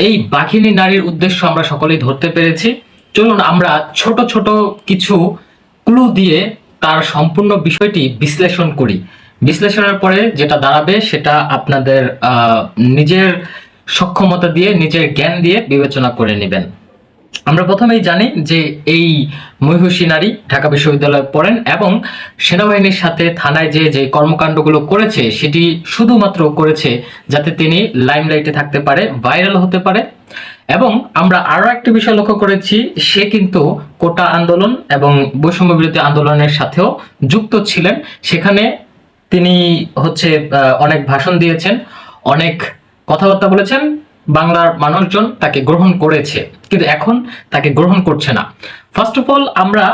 এই বাঘিনী নারীর উদ্দেশ্য আমরা সকলেই ধরতে পেরেছি। চলুন আমরা ছোট ছোট কিছু ক্লু দিয়ে তার সম্পূর্ণ বিষয়টি বিশ্লেষণ করি। বিশ্লেষণের পরে যেটা দাঁড়াবে সেটা আপনাদের নিজের সক্ষমতা দিয়ে, নিজের জ্ঞান দিয়ে বিবেচনা করে নেবেন। আমরা প্রথমেই জানি যে এই মহিষী নারী ঢাকা বিশ্ববিদ্যালয়ে পড়েন এবং সেনাবাহিনীর সাথে থানায় যে কর্মকাণ্ডগুলো করেছে সেটি শুধুমাত্র করেছে যাতে তিনি লাইমলাইটে থাকতে পারে, ভাইরাল হতে পারে। এবং আমরা আরো একটা বিষয় লক্ষ্য করেছি, সে কিন্তু কোটা আন্দোলন এবং বৈষম্য বিরোধী আন্দোলনের সাথেও যুক্ত ছিলেন। সেখানে তিনি অনেক ভাষণ দিয়েছেন, অনেক কথাবার্তা বলেছেন, বাংলার মানুষজন তাকে গ্রহণ করেছে, কিন্তু এখন তাকে গ্রহণ করছে না। ফার্স্ট অফ অল আমরা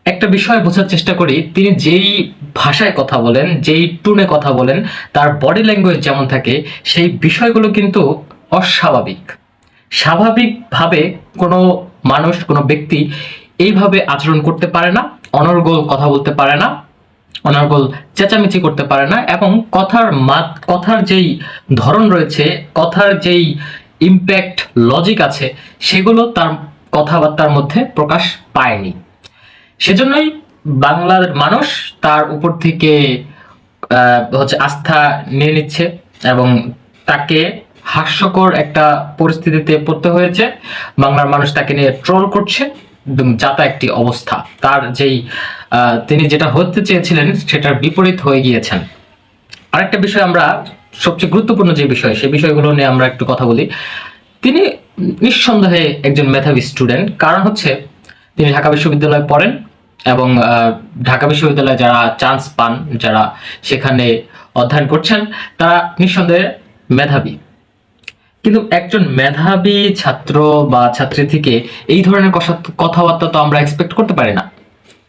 একটা বিষয় বোঝার চেষ্টা করি, তিনি যেই ভাষায় কথা বলেন, যেই টুনে কথা বলেন, তার বডি ল্যাঙ্গুয়েজ যেমন থাকে, সেই বিষয়গুলো কিন্তু অস্বাভাবিক। স্বাভাবিকভাবে কোনো মানুষ, কোনো ব্যক্তি এইভাবে আচরণ করতে পারে না, অনর্গল কথা বলতে পারে না, অনর্গল চেঁচামেচি করতে পারে না, এবং কথার যেই ধরন রয়েছে, কথার যেই ইম্প্যাক্ট লজিক আছে, সেগুলো তার কথাবার্তার মধ্যে প্রকাশ পায়নি। সেজন্যই বাংলার মানুষ তার উপর থেকে আস্থা নিয়ে নিচ্ছে এবং তাকে হাস্যকর একটা পরিস্থিতিতে পড়তে হয়েছে। বাংলার মানুষ তাকে নিয়ে ট্রোল করছে, যাতা একটি অবস্থা। তার যেই তিনি যেটা হতে চেয়েছিলেন সেটার বিপরীত হয়ে গিয়েছেন। আরেকটা বিষয়, আমরা সবচেয়ে গুরুত্বপূর্ণ যে বিষয়, সেই বিষয়গুলো নিয়ে আমরা একটু কথা বলি। তিনি নিঃসন্দেহে একজন মেধাবী স্টুডেন্ট, কারণ তিনি ঢাকা বিশ্ববিদ্যালয়ে পড়েন এবং ঢাকা বিশ্ববিদ্যালয়ে যারা চান্স পান, যারা সেখানে অধ্যয়ন করছেন, তারা নিঃসন্দেহে মেধাবী। কিন্তু একজন মেধাবী ছাত্র বা ছাত্রী থেকে এই ধরনের কথাবার্তা তো আমরা এক্সপেক্ট করতে পারি না।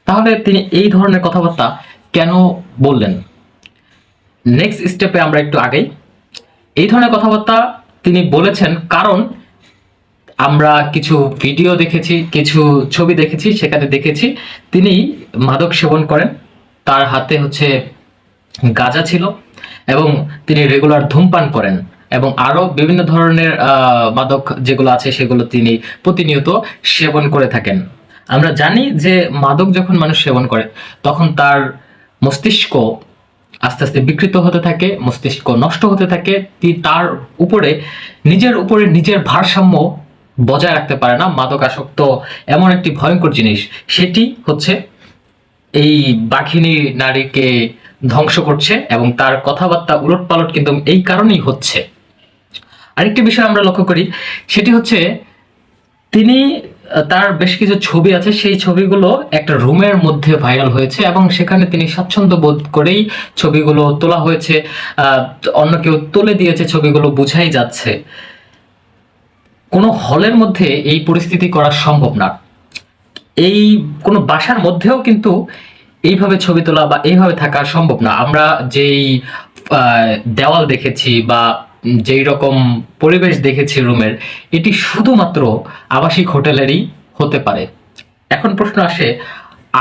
তাহলে তিনি এই ধরনের কথাবার্তা কেন বললেন? নেক্সট স্টেপে আমরা একটু আগেই, এই ধরনের কথাবার্তা তিনি বলেছেন কারণ আমরা কিছু ভিডিও দেখেছি, কিছু ছবি দেখেছি, সেখানে দেখেছি তিনি মাদক সেবন করেন, তার হাতে গাঁজা ছিল এবং তিনি রেগুলার ধূমপান করেন এবং আরো বিভিন্ন ধরনের মাদক যেগুলো আছে সেগুলো তিনি প্রতিনিয়ত সেবন করে থাকেন। আমরা জানি যে মাদক যখন মানুষ সেবন করে তখন তার মস্তিষ্ক আস্তে আস্তে বিকৃত হতে থাকে, মস্তিষ্ক নষ্ট হতে থাকে, তার নিজের ভারসাম্য বজায় রাখতে পারে না। মাদক আসক্ত এমন একটি ভয়ঙ্কর জিনিস, সেটি এই বাঘিনী নারীকে ধ্বংস করছে এবং তার কথাবার্তা উলটপালট কিন্তু এই কারণেই হচ্ছে। আরেকটি বিষয় আমরা লক্ষ্য করি, সেটি তিনি তার বেশ কিছু ছবি আছে, সেই ছবিগুলো একটা রুমের মধ্যে ভাইরাল হয়েছে এবং সেখানে তিনি স্বাচ্ছন্দ্য বোধ করেই ছবিগুলো তোলা হয়েছে। অন্য কেউ তুলে দিয়েছে ছবিগুলো, বুঝাই যাচ্ছে কোনো হলের মধ্যে এই পরিস্থিতি করা সম্ভব না। এই কোনো বাসার মধ্যেও কিন্তু এইভাবে ছবি তোলা বা এইভাবে থাকা সম্ভব না। আমরা যেই দেওয়াল দেখেছি বা যেই রকম পরিবেশ দেখেছি রুমের, এটি শুধুমাত্র আবাসিক হোটেলেরই হতে পারে। এখন প্রশ্ন আসে,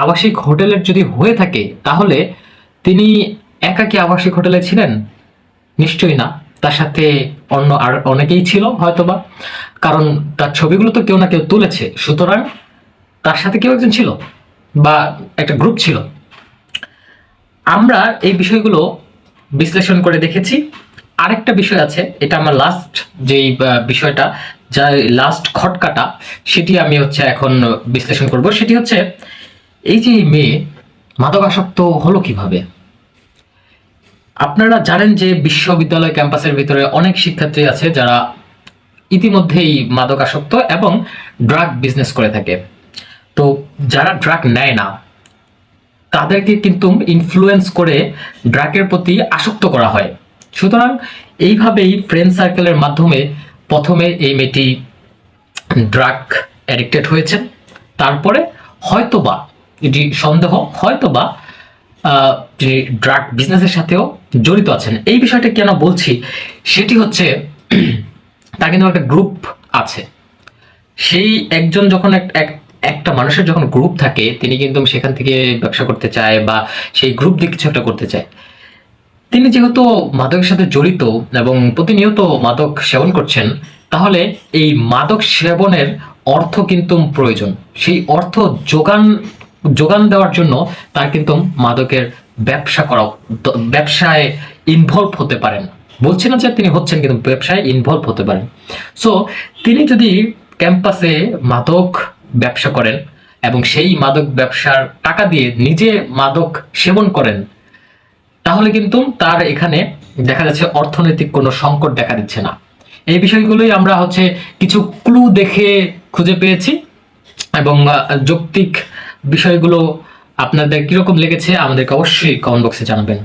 আবাসিক হোটেলের যদি হয়ে থাকে তাহলে তিনি একাকী আবাসিক হোটেলে ছিলেন? নিশ্চয়ই না, তার সাথে অন্য আর অনেকেই ছিল হয়তোবা, কারণ তার ছবিগুলো তো কেউ না কেউ তুলেছে, সুতরাং তার সাথে কেউ একজন ছিল বা একটা গ্রুপ ছিল। আমরা এই বিষয়গুলো বিশ্লেষণ করে দেখেছি। আরেকটা বিষয় আছে, এটা আমার লাস্ট যেই বিষয়টা, যা লাস্ট খটকাটা, সেটি আমি এখন বিশ্লেষণ করব। সেটি এই যে মেয়ে মাদকাসক্ত হলো কিভাবে? আপনারা জানেন যে বিশ্ববিদ্যালয় ক্যাম্পাসের ভিতরে অনেক শিক্ষার্থী আছে যারা ইতিমধ্যেই মাদকাসক্ত এবং ড্রাগ বিজনেস করে থাকে। তো যারা ড্রাগ নেয় না তাদেরকে কিন্তু ইনফ্লুয়েন্স করে ড্রাগের প্রতি আসক্ত করা হয়। সুতরাং এইভাবেই ফ্রেন্ড সার্কেলের মাধ্যমে প্রথমে এই মেয়েটি ড্রাগ অ্যাডিক্টেড হয়েছে, তারপরে হয়তোবা এটি সন্দেহ, হয়তোবা তিনি ড্রাগ বিজনেসের সাথেও জড়িত আছেন। এই বিষয়টা কেন বলছি, সেটি তার কিন্তু একটা গ্রুপ আছে। সেই একজন যখন একটা মানুষের যখন গ্রুপ থাকে, তিনি কিন্তু সেখান থেকে ব্যবসা করতে চায় বা সেই গ্রুপ দিয়ে কিছু একটা করতে চায়। তিনি যেহেতু মাদকের সাথে জড়িত এবং প্রতিনিয়ত মাদক সেবন করছেন, তাহলে এই মাদক সেবনের অর্থ কিন্তু প্রয়োজন। সেই অর্থ যোগান দেওয়ার জন্য তার কিন্তু মাদকের ব্যবসায় ইনভলভ হতে পারেন। বলছি না যে তিনি হচ্ছেন, কিন্তু ব্যবসায় ইনভলভ হতে পারেন। সো তিনি যদি ক্যাম্পাসে মাদক ব্যবসা করেন এবং সেই মাদক ব্যবসার টাকা দিয়ে নিজে মাদক সেবন করেন, তাহলে কিন্তু তার এখানে দেখা যাচ্ছে অর্থনৈতিক কোনো সংকট দেখা দিচ্ছে না। এই বিষয়গুলোই আমরা কিছু ক্লু দেখে খুঁজে পেয়েছি, এবং যৌক্তিক বিষয়গুলো আপনাদের কিরকম লেগেছে আমাদেরকে অবশ্যই কমেন্ট বক্সে জানাবেন।